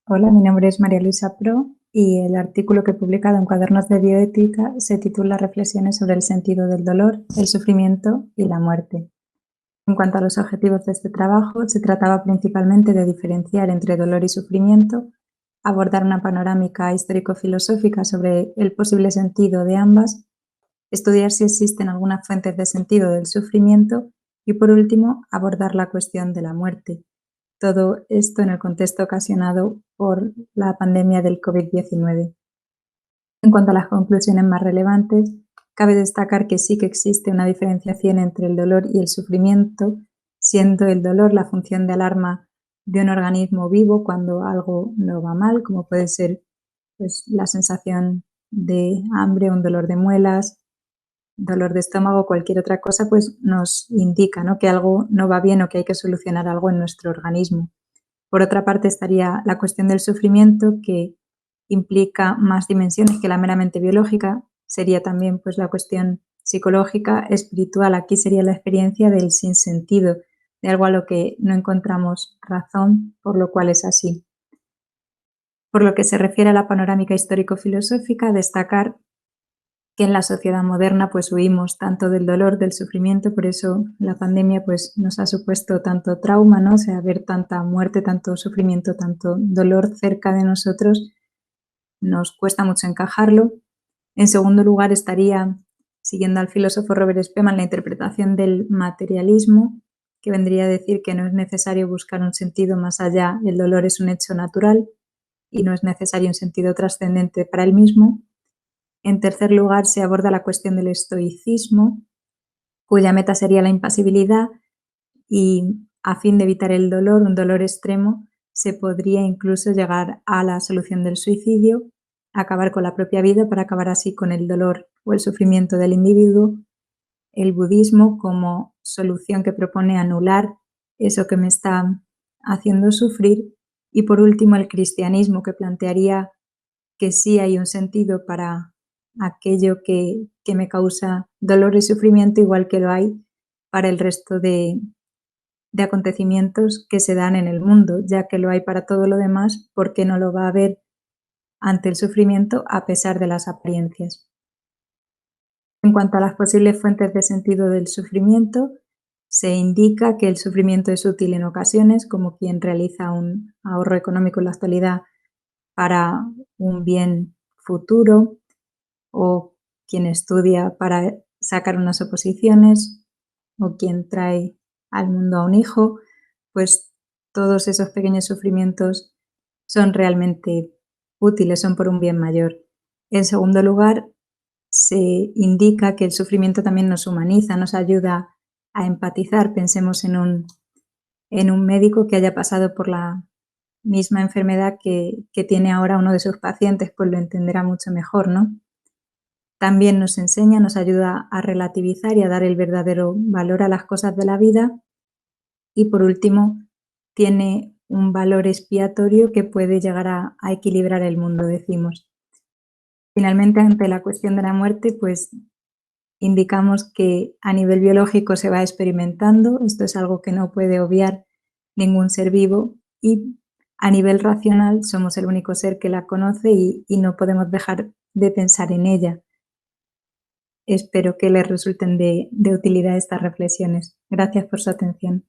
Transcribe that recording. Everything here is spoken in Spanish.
Hola, mi nombre es María Luisa Pro y el artículo que he publicado en Cuadernos de Bioética se titula Reflexiones sobre el sentido del dolor, el sufrimiento y la muerte. En cuanto a los objetivos de este trabajo, se trataba principalmente de diferenciar entre dolor y sufrimiento, abordar una panorámica histórico-filosófica sobre el posible sentido de ambas, estudiar si existen algunas fuentes de sentido del sufrimiento y, por último, abordar la cuestión de la muerte. Todo esto en el contexto ocasionado por la pandemia del COVID-19. En cuanto a las conclusiones más relevantes, cabe destacar que sí que existe una diferenciación entre el dolor y el sufrimiento, siendo el dolor la función de alarma de un organismo vivo cuando algo no va mal, como puede ser pues, la sensación de hambre, un dolor de muelas, dolor de estómago, cualquier otra cosa, pues nos indica, ¿no?, que algo no va bien o que hay que solucionar algo en nuestro organismo. Por otra parte, estaría la cuestión del sufrimiento, que implica más dimensiones que la meramente biológica. Sería también pues, la cuestión psicológica, espiritual. Aquí sería la experiencia del sinsentido, de algo a lo que no encontramos razón, por lo cual es así. Por lo que se refiere a la panorámica histórico-filosófica, destacar que en la sociedad moderna pues huimos tanto del dolor, del sufrimiento, por eso la pandemia pues nos ha supuesto tanto trauma, ¿no? O sea, ver tanta muerte, tanto sufrimiento, tanto dolor cerca de nosotros, nos cuesta mucho encajarlo. En segundo lugar estaría, siguiendo al filósofo Robert Spemann, la interpretación del materialismo, que vendría a decir que no es necesario buscar un sentido más allá, el dolor es un hecho natural y no es necesario un sentido trascendente para él mismo. En tercer lugar, se aborda la cuestión del estoicismo, cuya meta sería la impasibilidad y, a fin de evitar el dolor, un dolor extremo, se podría incluso llegar a la solución del suicidio, acabar con la propia vida para acabar así con el dolor o el sufrimiento del individuo. El budismo como solución que propone anular eso que me está haciendo sufrir. Y por último, el cristianismo, que plantearía que sí hay un sentido para aquello que me causa dolor y sufrimiento, igual que lo hay para el resto de acontecimientos que se dan en el mundo, ya que lo hay para todo lo demás, ¿por qué no lo va a haber ante el sufrimiento a pesar de las apariencias? En cuanto a las posibles fuentes de sentido del sufrimiento, se indica que el sufrimiento es útil en ocasiones, como quien realiza un ahorro económico en la actualidad para un bien futuro, o quien estudia para sacar unas oposiciones, o quien trae al mundo a un hijo, pues todos esos pequeños sufrimientos son realmente útiles, son por un bien mayor. En segundo lugar, se indica que el sufrimiento también nos humaniza, nos ayuda a empatizar. Pensemos en un médico que haya pasado por la misma enfermedad que tiene ahora uno de sus pacientes, pues lo entenderá mucho mejor, ¿no? También nos enseña, nos ayuda a relativizar y a dar el verdadero valor a las cosas de la vida. Y por último, tiene un valor expiatorio que puede llegar a equilibrar el mundo, decimos. Finalmente, ante la cuestión de la muerte, pues indicamos que a nivel biológico se va experimentando, esto es algo que no puede obviar ningún ser vivo, y a nivel racional somos el único ser que la conoce y no podemos dejar de pensar en ella. Espero que les resulten de utilidad estas reflexiones. Gracias por su atención.